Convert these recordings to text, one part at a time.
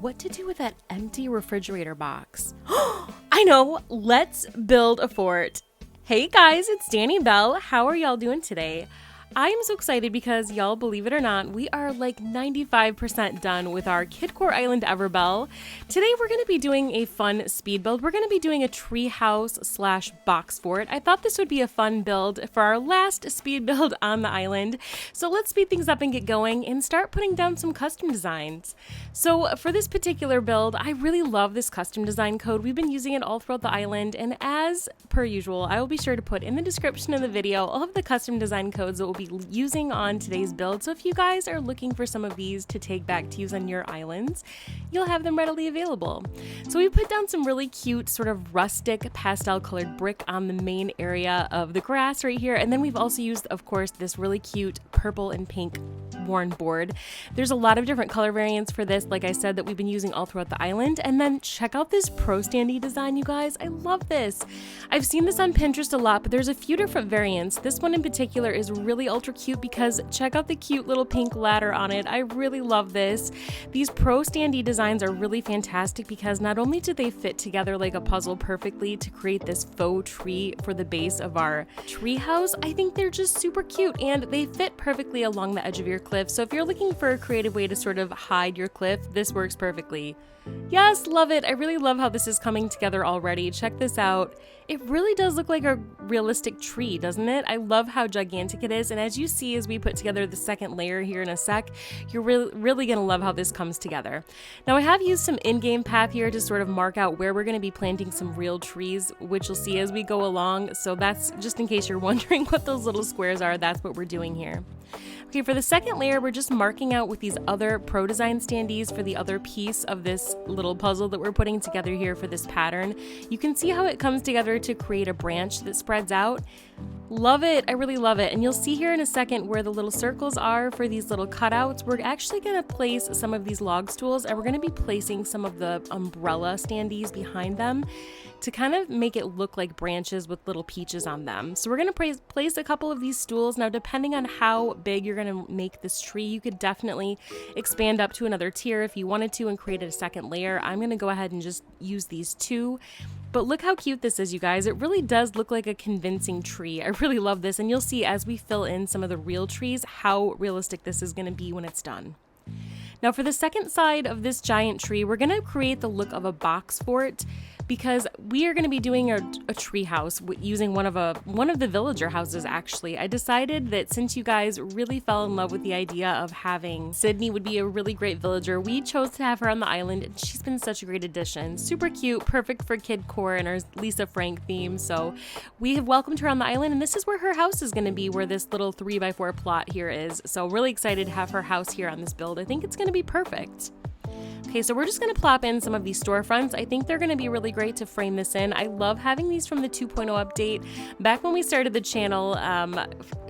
what to do with that empty refrigerator box. I know, let's build a fort. Hey guys, it's Danny Bell. How are y'all doing today? I am so excited because y'all, believe it or not, we are like 95% done with our Kidcore Island Everbelle. Today we're going to be doing a fun speed build. We're going to be doing a treehouse / box fort. I thought this would be a fun build for our last speed build on the island. So let's speed things up and get going and start putting down some custom designs. So for this particular build, I really love this custom design code. We've been using it all throughout the island, and as per usual, I will be sure to put in the description of the video all of the custom design codes that will be using on today's build. So if you guys are looking for some of these to take back to use on your islands, you'll have them readily available. So we put down some really cute sort of rustic pastel colored brick on the main area of the grass right here. And then we've also used, of course, this really cute purple and pink worn board. There's a lot of different color variants for this, like I said, that we've been using all throughout the island. And then check out this pro standee design, you guys. I love this. I've seen this on Pinterest a lot, but there's a few different variants. This one in particular is really ultra cute because check out the cute little pink ladder on it. I really love this. These pro standee designs are really fantastic because not only do they fit together like a puzzle perfectly to create this faux tree for the base of our tree house, I think they're just super cute and they fit perfectly along the edge of your cliff. So if you're looking for a creative way to sort of hide your cliff, this works perfectly. Yes, love it. I really love how this is coming together already. Check this out. It really does look like a realistic tree, doesn't it? I love how gigantic it is. And as you see, as we put together the second layer here in a sec, you're really going to love how this comes together. Now I have used some in-game path here to sort of mark out where we're going to be planting some real trees, which you'll see as we go along. So that's just in case you're wondering what those little squares are, that's what we're doing here. Okay, for the second layer, we're just marking out with these other pro design standees for the other piece of this little puzzle that we're putting together here for this pattern. You can see how it comes together to create a branch that spreads out. Love it. I really love it. And you'll see here in a second where the little circles are for these little cutouts. We're actually going to place some of these log stools, and we're going to be placing some of the umbrella standees behind them to kind of make it look like branches with little peaches on them. So we're going to place a couple of these stools. Now, depending on how big you're going to make this tree, you could definitely expand up to another tier if you wanted to and create a second layer. I'm going to go ahead and just use these two. But look how cute this is, you guys. It really does look like a convincing tree. I really love this, and you'll see as we fill in some of the real trees how realistic this is going to be when it's done. Now for the second side of this giant tree, we're going to create the look of a box fort because we are going to be doing a tree house using one of the villager houses. Actually, I decided that since you guys really fell in love with the idea of having Sydney would be a really great villager, we chose to have her on the island, and she's been such a great addition. Super cute, perfect for Kidcore and our Lisa Frank theme. So we have welcomed her on the island, and this is where her house is going to be, where this little 3x4 plot here is. So really excited to have her house here on this build. I think it's going to be perfect. Okay, so we're just going to plop in some of these storefronts. I think they're going to be really great to frame this in. I love having these from the 2.0 update. Back when we started the channel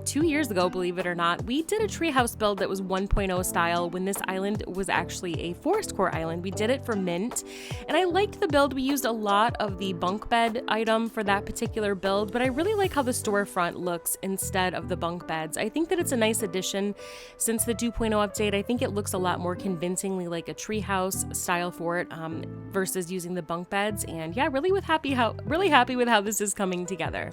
2 years ago, believe it or not, we did a treehouse build that was 1.0 style when this island was actually a forest core island. We did it for Mint, and I liked the build. We used a lot of the bunk bed item for that particular build, but I really like how the storefront looks instead of the bunk beds. I think that it's a nice addition since the 2.0 update. I think it looks a lot more convincingly like a treehouse style fort versus using the bunk beds, and yeah, really happy with how this is coming together.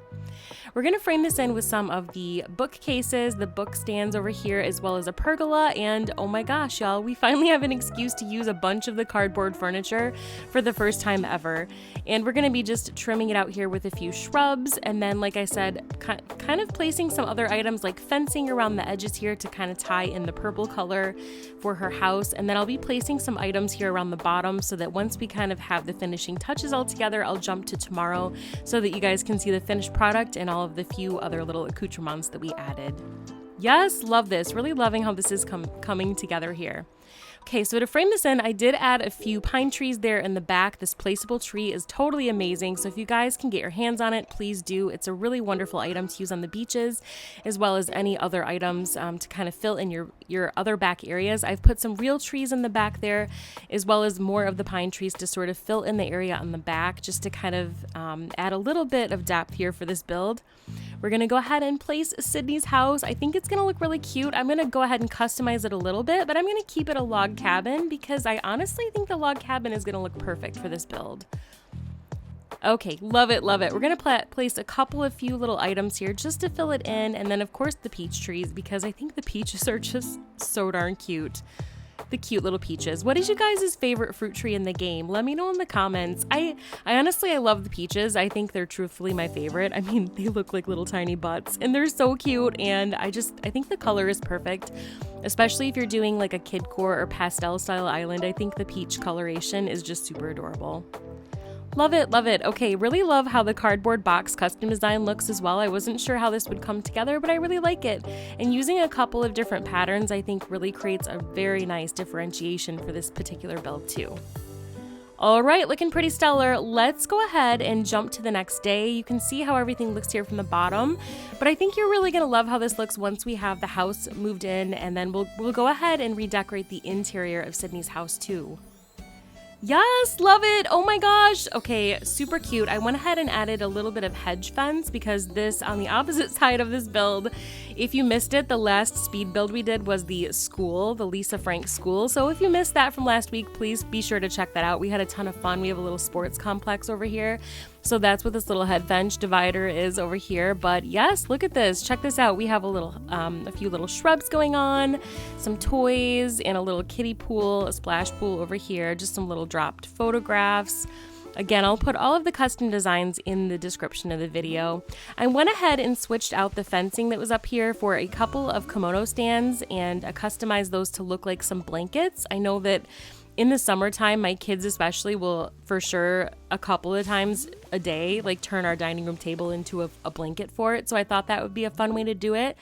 We're going to frame this in with some of the bookcases, the book stands over here, as well as a pergola, and oh my gosh, y'all, we finally have an excuse to use a bunch of the cardboard furniture for the first time ever. And we're going to be just trimming it out here with a few shrubs, and then, like I said, kind of placing some other items like fencing around the edges here to kind of tie in the purple color for her house. And then I'll be placing some items here around the bottom so that once we kind of have the finishing touches all together, I'll jump to tomorrow so that you guys can see the finished product and all of the few other little accoutrements that we added. Yes, love this. Really loving how this is coming together here. Okay, so to frame this in, I did add a few pine trees there in the back. This placeable tree is totally amazing, so if you guys can get your hands on it, please do. It's a really wonderful item to use on the beaches, as well as any other items to kind of fill in your other back areas. I've put some real trees in the back there, as well as more of the pine trees to sort of fill in the area on the back, just to kind of add a little bit of depth here for this build. We're gonna go ahead and place Sydney's house. I think it's gonna look really cute. I'm gonna go ahead and customize it a little bit, but I'm gonna keep it a log cabin because I honestly think the log cabin is gonna look perfect for this build. Okay, love it, love it. We're gonna place a couple of few little items here just to fill it in, and then of course the peach trees because I think the peaches are just so darn cute. The cute little peaches. What is you guys' favorite fruit tree in the game? Let me know in the comments. I honestly, I love the peaches. I think they're truthfully my favorite. I mean, they look like little tiny butts and they're so cute, and I think the color is perfect, especially if you're doing like a Kidcore or pastel style island. I think the peach coloration is just super adorable. Love it, love it. Okay, really love how the cardboard box custom design looks as well. I wasn't sure how this would come together, but I really like it. And using a couple of different patterns, I think really creates a very nice differentiation for this particular build too. All right, looking pretty stellar. Let's go ahead and jump to the next day. You can see how everything looks here from the bottom, but I think you're really gonna love how this looks once we have the house moved in, and then we'll go ahead and redecorate the interior of Sydney's house too. Yes, love it. Oh my gosh. Okay, super cute. I went ahead and added a little bit of hedge fence because this, on the opposite side of this build, if you missed it, the last speed build we did was the school, the Lisa Frank school. So if you missed that from last week, please be sure to check that out. We had a ton of fun. We have a little sports complex over here. So that's what this little head fence divider is over here. But yes, look at this. Check this out. We have a few little shrubs going on, some toys, and a little kiddie pool, a splash pool over here, just some little dropped photographs. Again, I'll put all of the custom designs in the description of the video. I went ahead and switched out the fencing that was up here for a couple of kimono stands, and I customized those to look like some blankets. I know that in the summertime, my kids especially will for sure a couple of times a day like turn our dining room table into a blanket for it. So I thought that would be a fun way to do it.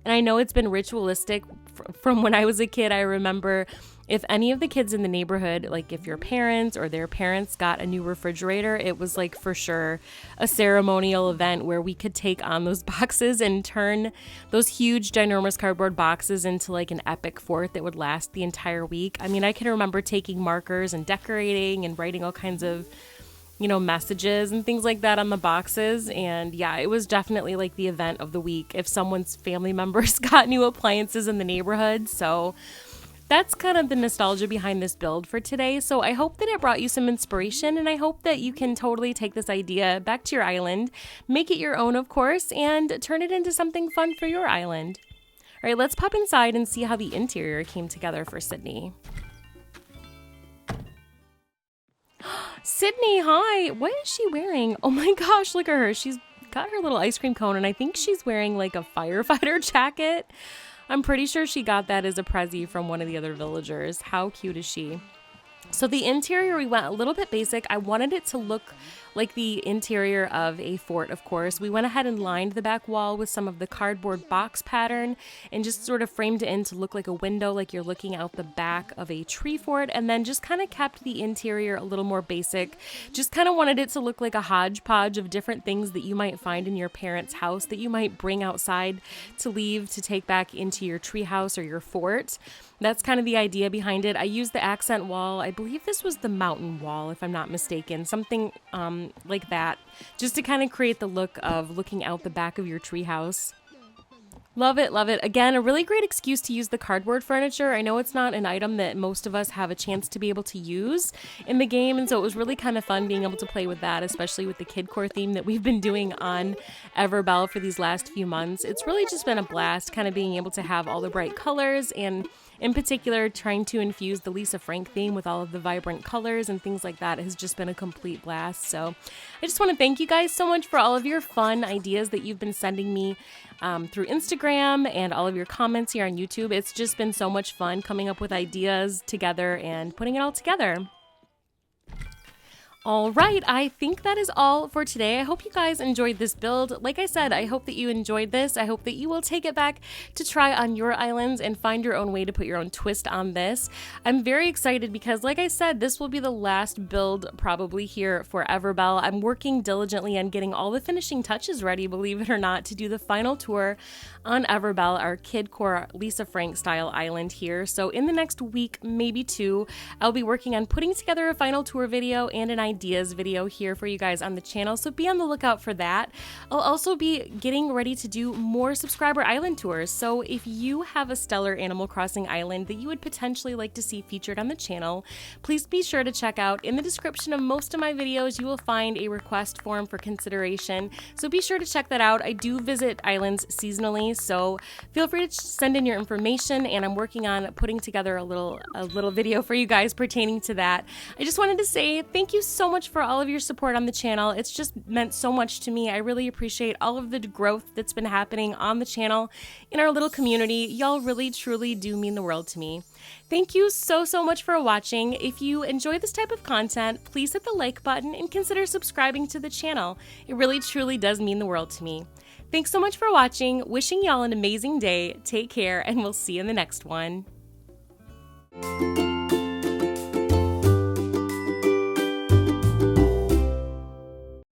And I know it's been ritualistic from when I was a kid. I remember if any of the kids in the neighborhood, like if your parents or their parents got a new refrigerator, it was like for sure a ceremonial event where we could take on those boxes and turn those huge ginormous cardboard boxes into like an epic fort that would last the entire week. I mean, I can remember taking markers and decorating and writing all kinds of, you know, messages and things like that on the boxes. And yeah, it was definitely like the event of the week if someone's family members got new appliances in the neighborhood. So that's kind of the nostalgia behind this build for today. So I hope that it brought you some inspiration, and I hope that you can totally take this idea back to your island, make it your own, of course, and turn it into something fun for your island. All right, let's pop inside and see how the interior came together for Sydney. Sydney, hi. What is she wearing? Oh my gosh, look at her. She's got her little ice cream cone, and I think she's wearing like a firefighter jacket. I'm pretty sure she got that as a prezi from one of the other villagers. How cute is she? So the interior, we went a little bit basic. I wanted it to look like the interior of a fort, of course. We went ahead and lined the back wall with some of the cardboard box pattern and just sort of framed it in to look like a window, like you're looking out the back of a tree fort, and then just kind of kept the interior a little more basic. Just kind of wanted it to look like a hodgepodge of different things that you might find in your parents' house that you might bring outside to leave to take back into your treehouse or your fort. That's kind of the idea behind it. I used the accent wall. I believe this was the mountain wall, if I'm not mistaken. Something like that, just to kind of create the look of looking out the back of your treehouse. Love it, love it. Again, a really great excuse to use the cardboard furniture. I know it's not an item that most of us have a chance to be able to use in the game, and so it was really kind of fun being able to play with that, especially with the Kidcore theme that we've been doing on Everbelle for these last few months. It's really just been a blast kind of being able to have all the bright colors, and in particular, trying to infuse the Lisa Frank theme with all of the vibrant colors and things like that has just been a complete blast. So I just want to thank you guys so much for all of your fun ideas that you've been sending me through Instagram and all of your comments here on YouTube. It's just been so much fun coming up with ideas together and putting it all together. All right, I think that is all for today. I hope you guys enjoyed this build. Like I said, I hope that you enjoyed this. I hope that you will take it back to try on your islands and find your own way to put your own twist on this. I'm very excited because, like I said, this will be the last build probably here for Everbelle. I'm working diligently on getting all the finishing touches ready, believe it or not, to do the final tour on Everbelle, our Kidcore Lisa Frank style island here. So in the next week, maybe two, I'll be working on putting together a final tour video and an idea ideas video here for you guys on the channel, so be on the lookout for that. I'll also be getting ready to do more subscriber island tours, so if you have a stellar Animal Crossing island that you would potentially like to see featured on the channel, please be sure to check out in the description of most of my videos. You will find a request form for consideration, so be sure to check that out. I do visit islands seasonally, so feel free to send in your information, and I'm working on putting together a little video for you guys pertaining to that. I just wanted to say thank you so much for all of your support on the channel. It's just meant so much to me. I really appreciate all of the growth that's been happening on the channel in our little community. Y'all really truly do mean the world to me. Thank you so much for watching. If you enjoy this type of content, please hit the like button and consider subscribing to the channel. It really truly does mean the world to me. Thanks so much for watching. Wishing y'all an amazing day. Take care, and we'll see you in the next one.